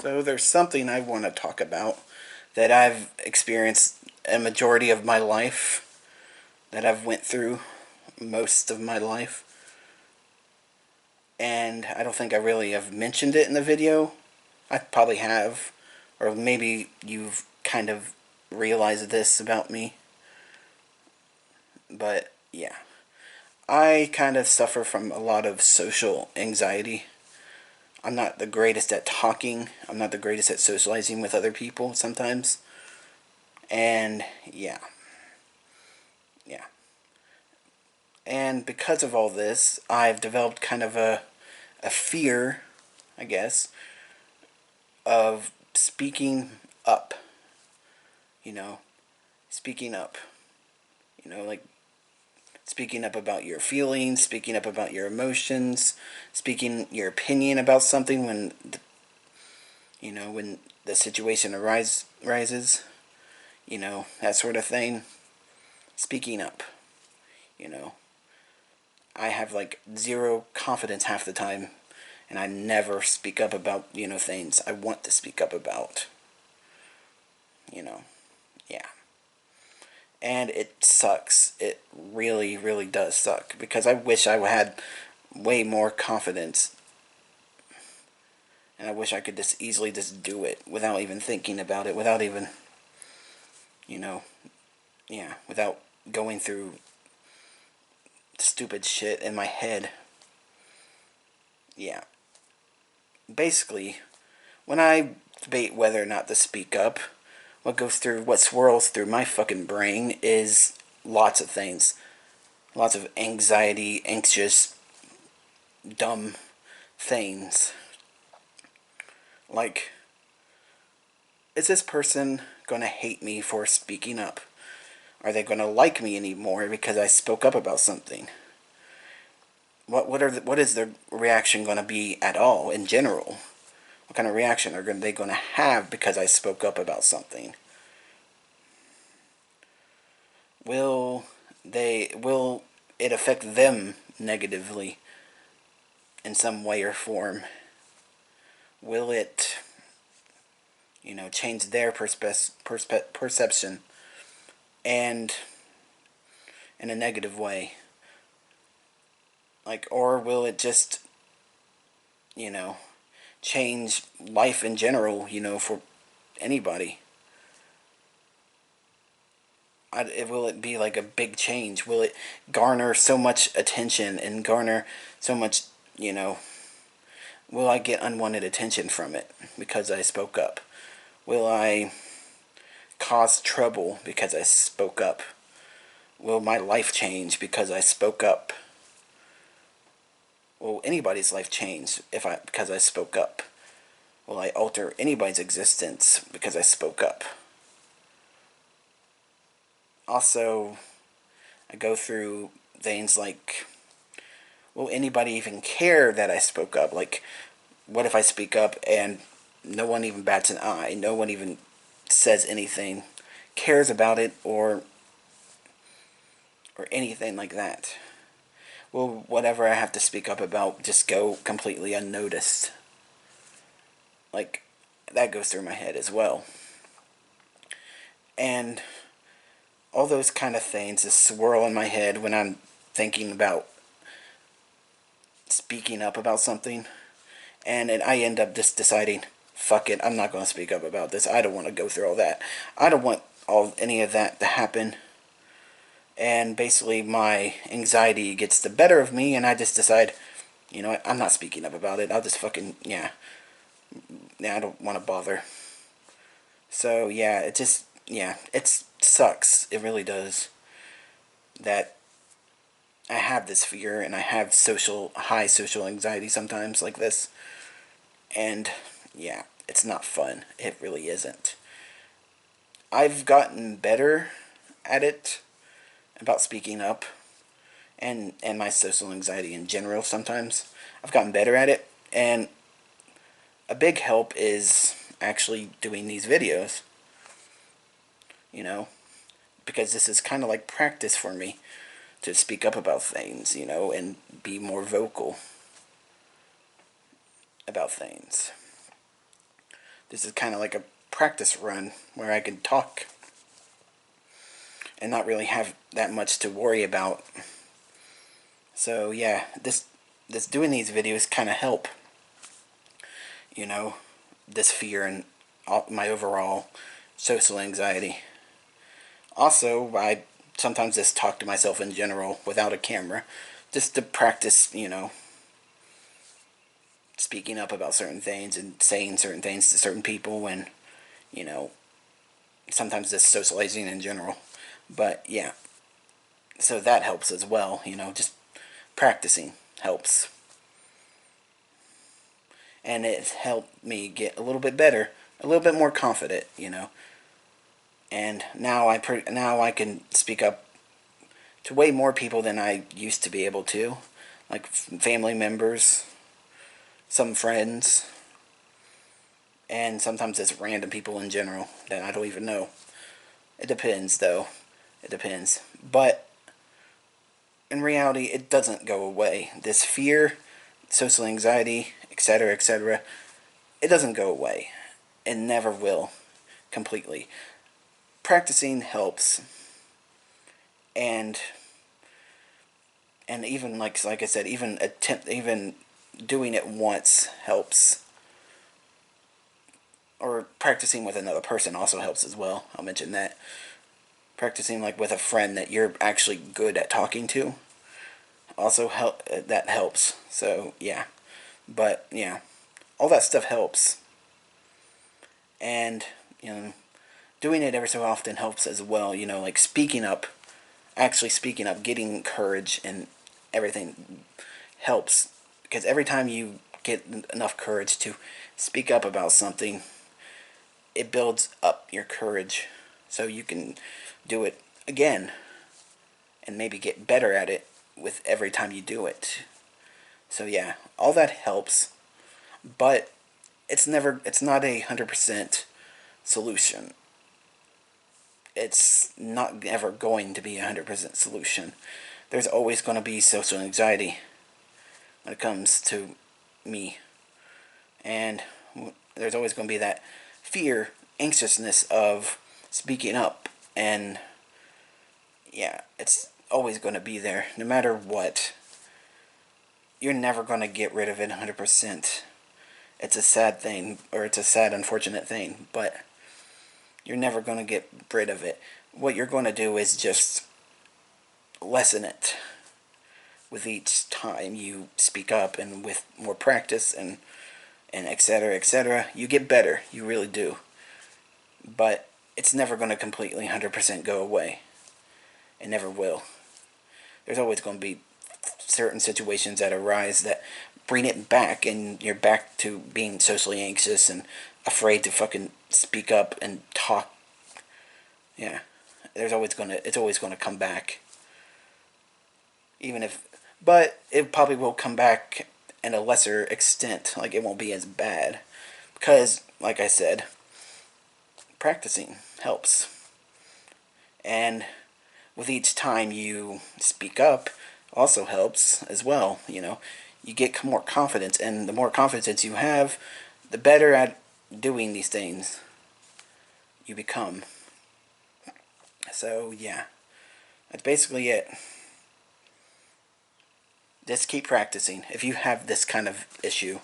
So there's something I want to talk about that I've experienced a majority of my life, that I've went through most of my life, and I don't think I really have mentioned it in the video. I probably have, or maybe you've kind of realized this about me, but yeah. I kind of suffer from a lot of social anxiety. I'm not the greatest at talking. I'm not the greatest at socializing with other people sometimes. And yeah. Yeah. And because of all this, I've developed kind of a fear, I guess, of speaking up. You know, speaking up. Like speaking up about your feelings, speaking up about your emotions, speaking your opinion about something when the situation arises, that sort of thing. Speaking up, you know. I have like zero confidence half the time, and I never speak up about, things I want to speak up about. You know, yeah. And it sucks. It really, really does suck, because I wish I had way more confidence, and I wish I could just easily just do it without even thinking about it, without even, you know, without going through stupid shit in my head. Yeah. Basically, when I debate whether or not to speak up, what swirls through my fucking brain is lots of things. Lots of anxiety, anxious, dumb things. Like, is this person gonna hate me for speaking up? Are they gonna like me anymore because I spoke up about something? What is their reaction gonna be at all in general? What kind of reaction are they gonna have because I spoke up about something? Will it affect them negatively in some way or form? Will it, change their perception, and in a negative way? Like, or will it just, you know, change life in general, for anybody? Will it be like a big change? Will it garner so much attention and garner so much, you know, will I get unwanted attention from it because I spoke up? Will I cause trouble because I spoke up? Will my life change because I spoke up? Will anybody's life change because I spoke up? Will I alter anybody's existence because I spoke up? Also, I go through things like, will anybody even care that I spoke up? Like, what if I speak up and no one even bats an eye? No one even says anything, cares about it, or anything like that? Will whatever I have to speak up about just go completely unnoticed? Like, that goes through my head as well. And all those kind of things just swirl in my head when I'm thinking about speaking up about something. And I end up just deciding, fuck it, I'm not going to speak up about this. I don't want to go through all that. I don't want any of that to happen. And basically my anxiety gets the better of me, and I just decide, you know what, I'm not speaking up about it. I'll just fucking, I don't want to bother. So, yeah, it sucks. It really does. That I have this fear, and I have high social anxiety sometimes like this. And, yeah, it's not fun. It really isn't. I've gotten better at it, about speaking up, and my social anxiety in general sometimes. I've gotten better at it, and a big help is actually doing these videos, you know, because this is kind of like practice for me to speak up about things, and be more vocal about things. This is kind of like a practice run where I can talk and not really have that much to worry about. So yeah, this doing these videos kind of help, you know, this fear and my overall social anxiety. Also, I sometimes just talk to myself in general without a camera, just to practice, you know, speaking up about certain things and saying certain things to certain people, and, you know, sometimes just socializing in general. But yeah, so that helps as well, you know, just practicing helps. And it's helped me get a little bit better, a little bit more confident, you know. And now I can speak up to way more people than I used to be able to, like family members, some friends, and sometimes it's random people in general that I don't even know. It depends, though. It depends. But in reality, it doesn't go away. This fear, social anxiety, etc., it doesn't go away. It never will completely. Practicing helps, and even like I said, even doing it once helps. Or practicing with another person also helps as well. I'll mention that. Practicing like with a friend that you're actually good at talking to also that helps. So yeah, but yeah, all that stuff helps, and you know, doing it every so often helps as well. You know, like speaking up, actually speaking up, getting courage and everything helps, because every time you get enough courage to speak up about something, it builds up your courage so you can do it again and maybe get better at it with every time you do it. So yeah, all that helps, but it's not 100% solution. It's not ever going to be 100% solution. There's always going to be social anxiety when it comes to me, and there's always going to be that fear, anxiousness of speaking up, and yeah, it's always going to be there no matter what. You're never going to get rid of it 100%. It's a sad thing, or it's a sad, unfortunate thing, but you're never going to get rid of it. What you're going to do is just lessen it with each time you speak up, and with more practice and etc., you get better. You really do. But it's never going to completely 100% go away. It never will. There's always going to be certain situations that arise that bring it back, and you're back to being socially anxious and afraid to fucking speak up and talk. Yeah, it's always gonna come back. Even if, but it probably will come back in a lesser extent. Like, it won't be as bad, because, like I said, practicing helps, and with each time you speak up also helps as well. You know, you get more confidence, and the more confidence you have, the better at doing these things you become. So yeah, that's basically it. Just keep practicing. If you have this kind of issue,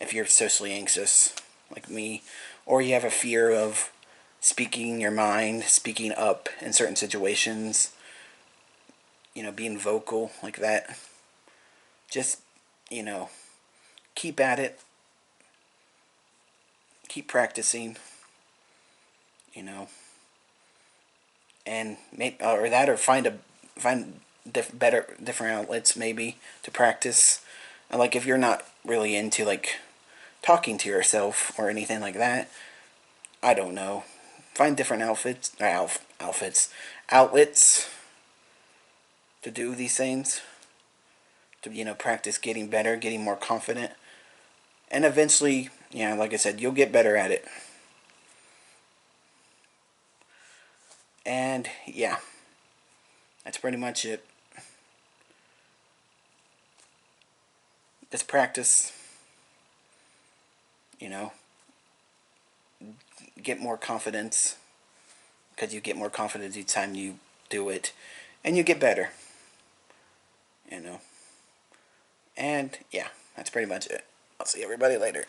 if you're socially anxious like me, or you have a fear of speaking your mind, speaking up in certain situations, you know, being vocal like that, just, you know, keep at it. Keep practicing, you know, and maybe, or that, or find different outlets maybe to practice. Like, if you're not really into like talking to yourself or anything like that, I don't know. Find different outlets to do these things. To, you know, practice getting better, getting more confident, and eventually, yeah, like I said, you'll get better at it. And yeah, that's pretty much it. Just practice, you know, get more confidence, because you get more confidence each time you do it, and you get better, you know. And yeah, that's pretty much it. I'll see everybody later.